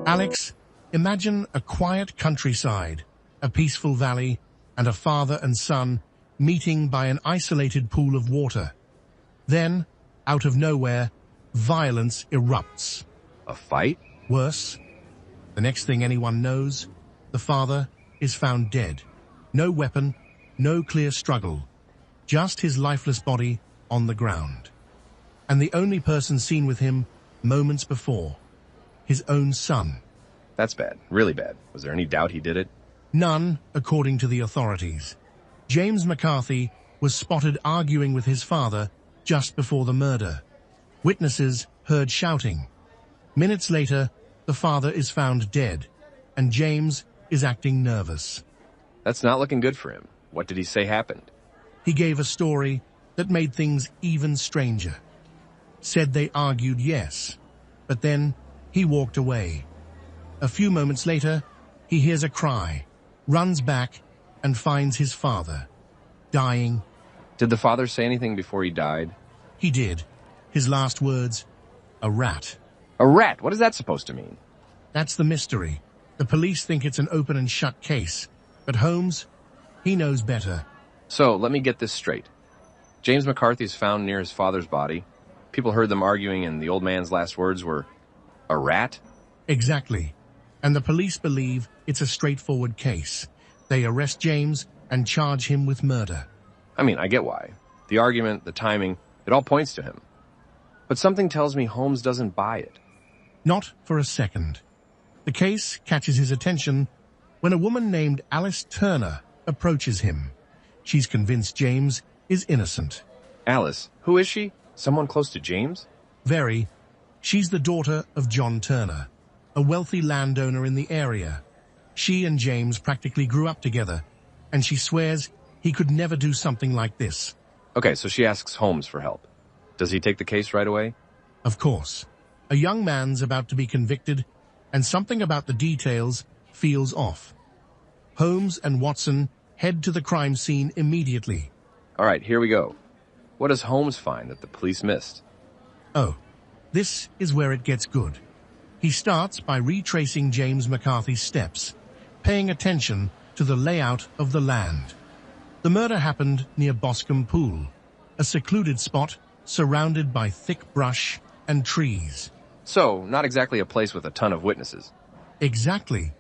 Alex, imagine a quiet countryside, a peaceful valley, and a father and son meeting by an isolated pool of water. Then, out of nowhere, violence erupts. A fight? Worse, the next thing anyone knows, the father is found dead. No weapon, no clear struggle, just his lifeless body on the ground. And the only person seen with him moments before, his own son. That's bad, really bad. Was there any doubt he did it? None, according to the authorities. James McCarthy was spotted arguing with his father just before the murder. Witnesses heard shouting. Minutes later, the father is found dead, and James is acting nervous. That's not looking good for him. What did he say happened? He gave a story that made things even stranger. Said they argued, yes, but then he walked away. A few moments later, he hears a cry, runs back, and finds his father, dying. Did the father say anything before he died? He did. His last words, a rat. A rat? What is that supposed to mean? That's the mystery. The police think it's an open and shut case, but Holmes, he knows better. So, let me get this straight. James McCarthy is found near his father's body. People heard them arguing, and the old man's last words were, a rat? Exactly. And the police believe it's a straightforward case. They arrest James and charge him with murder. I mean, I get why. The argument, the timing, it all points to him. But something tells me Holmes doesn't buy it. Not for a second. The case catches his attention when a woman named Alice Turner approaches him. She's convinced James is innocent. Alice? Who is she? Someone close to James? Very. She's the daughter of John Turner, a wealthy landowner in the area. She and James practically grew up together, and she swears he could never do something like this. Okay, so she asks Holmes for help. Does he take the case right away? Of course. A young man's about to be convicted, and something about the details feels off. Holmes and Watson head to the crime scene immediately. All right, here we go. What does Holmes find that the police missed? Oh, this is where it gets good. He starts by retracing James McCarthy's steps, paying attention to the layout of the land. The murder happened near Boscombe Pool, a secluded spot surrounded by thick brush and trees. So, not exactly a place with a ton of witnesses. Exactly.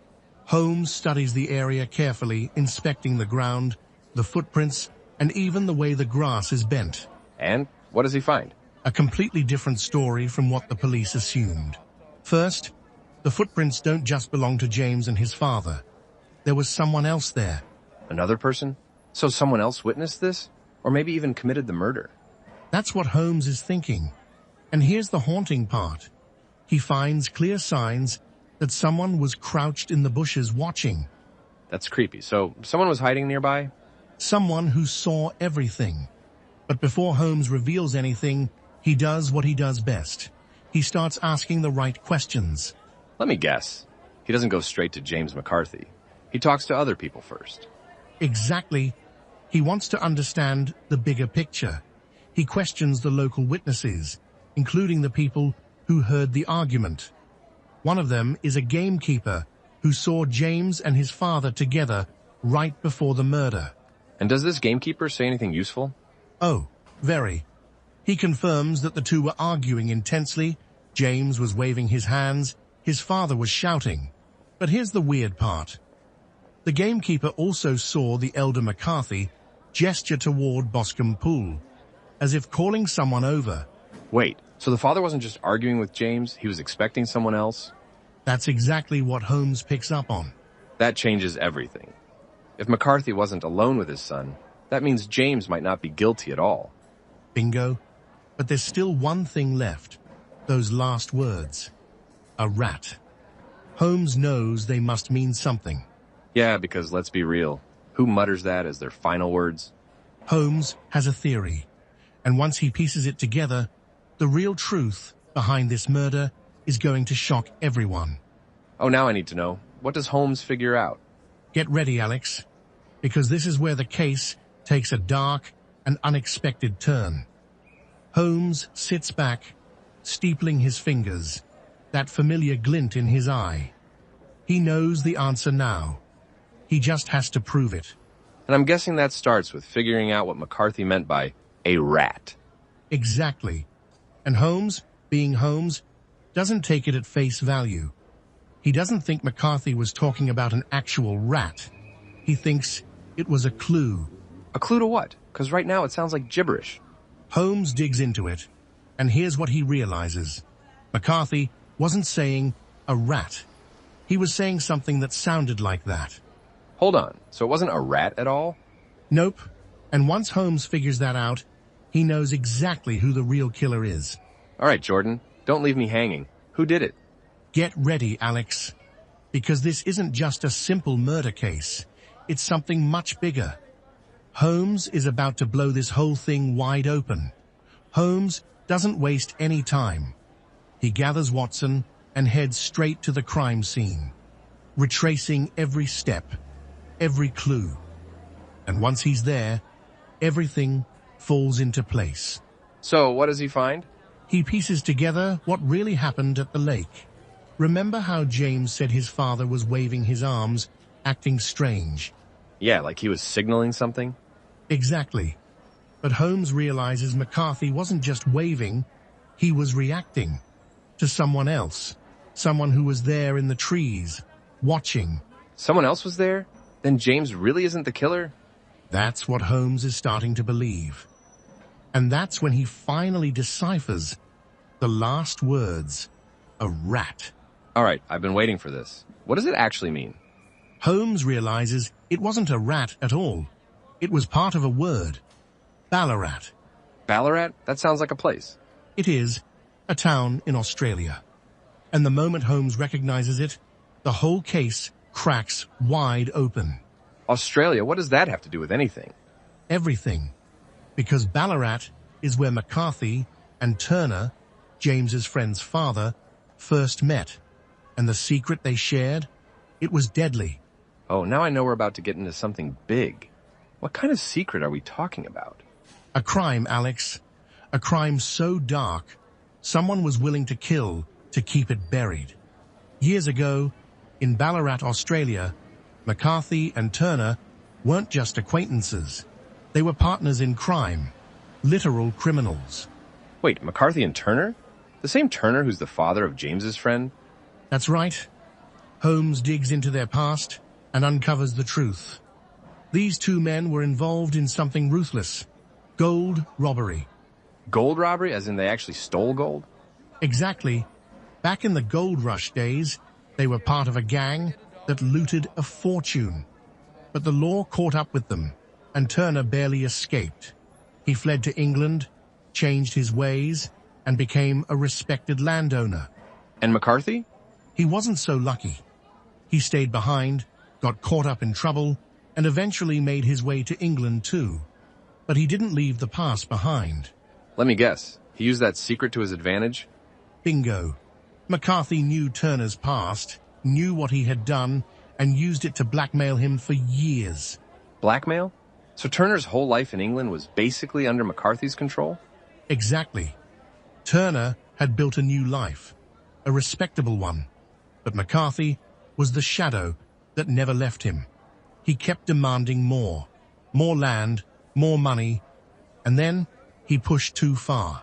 Holmes studies the area carefully, inspecting the ground, the footprints, and even the way the grass is bent. And what does he find? A completely different story from what the police assumed. First, the footprints don't just belong to James and his father. There was someone else there. Another person? So someone else witnessed this? Or maybe even committed the murder? That's what Holmes is thinking. And here's the haunting part. He finds clear signs that someone was crouched in the bushes watching. That's creepy. So someone was hiding nearby? Someone who saw everything. But before Holmes reveals anything, he does what he does best. He starts asking the right questions. Let me guess. He doesn't go straight to James McCarthy. He talks to other people first. Exactly. He wants to understand the bigger picture. He questions the local witnesses, including the people who heard the argument. One of them is a gamekeeper who saw James and his father together right before the murder. And does this gamekeeper say anything useful? Oh, very. He confirms that the two were arguing intensely. James was waving his hands. His father was shouting. But here's the weird part. The gamekeeper also saw the elder McCarthy gesture toward Boscombe Pool, as if calling someone over. Wait, so the father wasn't just arguing with James, he was expecting someone else? That's exactly what Holmes picks up on. That changes everything. If McCarthy wasn't alone with his son, that means James might not be guilty at all. Bingo. But there's still one thing left. Those last words. A rat. Holmes knows they must mean something. Yeah, because let's be real. Who mutters that as their final words? Holmes has a theory. And once he pieces it together, the real truth behind this murder is going to shock everyone. Oh, now I need to know. What does Holmes figure out? Get ready, Alex, because this is where the case takes a dark and unexpected turn. Holmes sits back, steepling his fingers, that familiar glint in his eye. He knows the answer now. He just has to prove it. And I'm guessing that starts with figuring out what McCarthy meant by a rat. Exactly. And Holmes, being Holmes, doesn't take it at face value. He doesn't think McCarthy was talking about an actual rat. He thinks it was a clue. A clue to what? Because right now it sounds like gibberish. Holmes digs into it, and here's what he realizes. McCarthy wasn't saying a rat. He was saying something that sounded like that. Hold on, so it wasn't a rat at all? Nope. And once Holmes figures that out, he knows exactly who the real killer is. All right, Jordan, don't leave me hanging. Who did it? Get ready, Alex. Because this isn't just a simple murder case. It's something much bigger. Holmes is about to blow this whole thing wide open. Holmes doesn't waste any time. He gathers Watson and heads straight to the crime scene, retracing every step, every clue. And once he's there, everything falls into place. So, what does he find? He pieces together what really happened at the lake. Remember how James said his father was waving his arms, acting strange? Yeah, like he was signaling something? Exactly. But Holmes realizes McCarthy wasn't just waving, he was reacting to someone else. Someone who was there in the trees, watching. Someone else was there? Then James really isn't the killer? That's what Holmes is starting to believe. And that's when he finally deciphers the last words, a rat. All right, I've been waiting for this. What does it actually mean? Holmes realizes it wasn't a rat at all. It was part of a word, Ballarat. Ballarat? That sounds like a place. It is a town in Australia. And the moment Holmes recognizes it, the whole case cracks wide open. Australia? What does that have to do with anything? Everything. Because Ballarat is where McCarthy and Turner, James's friend's father, first met. And the secret they shared, it was deadly. Oh, now I know we're about to get into something big. What kind of secret are we talking about? A crime, Alex. A crime so dark, someone was willing to kill to keep it buried. Years ago, in Ballarat, Australia, McCarthy and Turner weren't just acquaintances. They were partners in crime, literal criminals. Wait, McCarthy and Turner? The same Turner who's the father of James's friend? That's right. Holmes digs into their past and uncovers the truth. These two men were involved in something ruthless, gold robbery. Gold robbery, as in they actually stole gold? Exactly. Back in the gold rush days, they were part of a gang that looted a fortune. But the law caught up with them, and Turner barely escaped. He fled to England, changed his ways, and became a respected landowner. And McCarthy? He wasn't so lucky. He stayed behind, got caught up in trouble, and eventually made his way to England too. But he didn't leave the past behind. Let me guess. He used that secret to his advantage? Bingo. McCarthy knew Turner's past, knew what he had done, and used it to blackmail him for years. Blackmail? So Turner's whole life in England was basically under McCarthy's control? Exactly. Turner had built a new life, a respectable one. But McCarthy was the shadow that never left him. He kept demanding more land, more money, and then he pushed too far.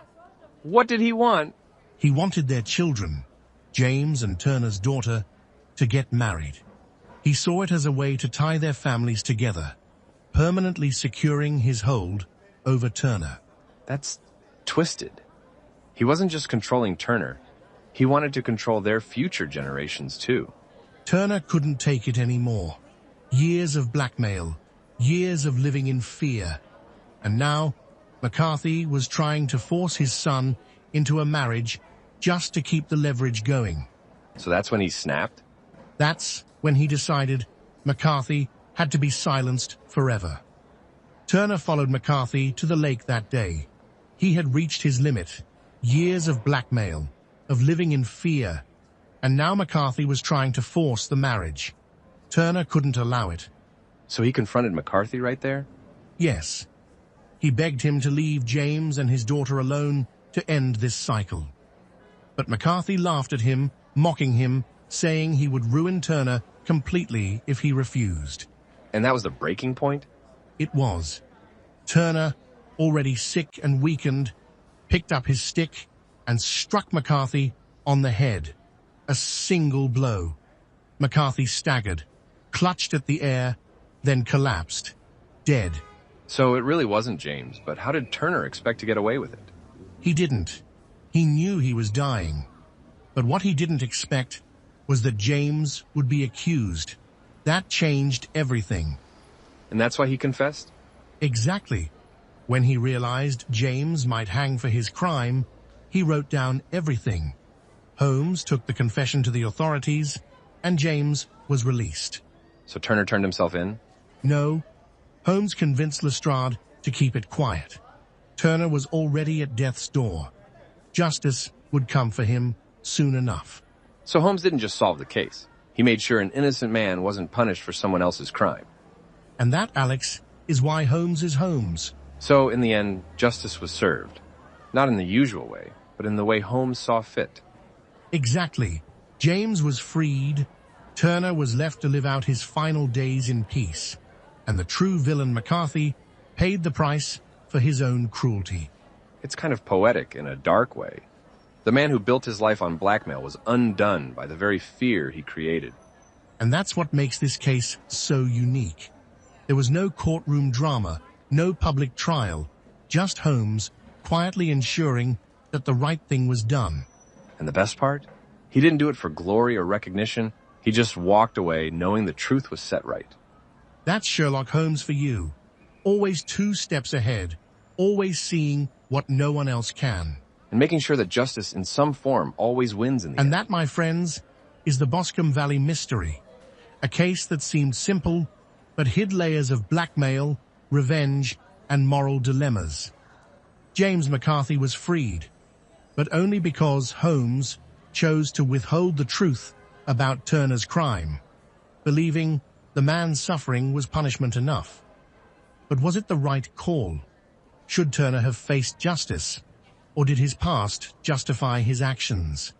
What did he want? He wanted their children, James and Turner's daughter, to get married. He saw it as a way to tie their families together, permanently securing his hold over Turner. That's twisted. He wasn't just controlling Turner. He wanted to control their future generations too. Turner couldn't take it anymore. Years of blackmail, years of living in fear. And now, McCarthy was trying to force his son into a marriage just to keep the leverage going. So that's when he snapped? That's when he decided McCarthy had to be silenced forever. Turner followed McCarthy to the lake that day. He had reached his limit. Years of blackmail, of living in fear. And now McCarthy was trying to force the marriage. Turner couldn't allow it. So he confronted McCarthy right there? Yes. He begged him to leave James and his daughter alone to end this cycle. But McCarthy laughed at him, mocking him, saying he would ruin Turner completely if he refused. And that was the breaking point? It was. Turner, already sick and weakened, picked up his stick and struck McCarthy on the head. A single blow. McCarthy staggered, clutched at the air, then collapsed, dead. So it really wasn't James, but how did Turner expect to get away with it? He didn't. He knew he was dying. But what he didn't expect was that James would be accused. That changed everything. And that's why he confessed? Exactly. When he realized James might hang for his crime, he wrote down everything. Holmes took the confession to the authorities, and James was released. So Turner turned himself in? No. Holmes convinced Lestrade to keep it quiet. Turner was already at death's door. Justice would come for him soon enough. So Holmes didn't just solve the case. He made sure an innocent man wasn't punished for someone else's crime. And that, Alex, is why Holmes is Holmes. So, in the end, justice was served. Not in the usual way, but in the way Holmes saw fit. Exactly. James was freed. Turner was left to live out his final days in peace. And the true villain McCarthy paid the price for his own cruelty. It's kind of poetic in a dark way. The man who built his life on blackmail was undone by the very fear he created. And that's what makes this case so unique. There was no courtroom drama, no public trial, just Holmes quietly ensuring that the right thing was done. And the best part? He didn't do it for glory or recognition. He just walked away knowing the truth was set right. That's Sherlock Holmes for you. Always 2 steps ahead, always seeing what no one else can. And making sure that justice in some form always wins in the end. And that, my friends, is the Boscombe Valley Mystery. A case that seemed simple, but hid layers of blackmail, revenge, and moral dilemmas. James McCarthy was freed, but only because Holmes chose to withhold the truth about Turner's crime, believing the man's suffering was punishment enough. But was it the right call? Should Turner have faced justice, or did his past justify his actions?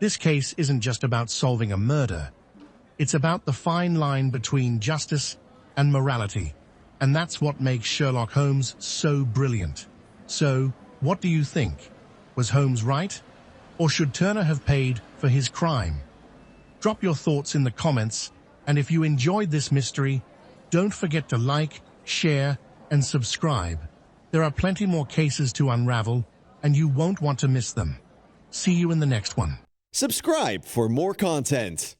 This case isn't just about solving a murder. It's about the fine line between justice and morality. And that's what makes Sherlock Holmes so brilliant. So, what do you think? Was Holmes right? Or should Turner have paid for his crime? Drop your thoughts in the comments, and if you enjoyed this mystery, don't forget to like, share, and subscribe. There are plenty more cases to unravel, and you won't want to miss them. See you in the next one. Subscribe for more content.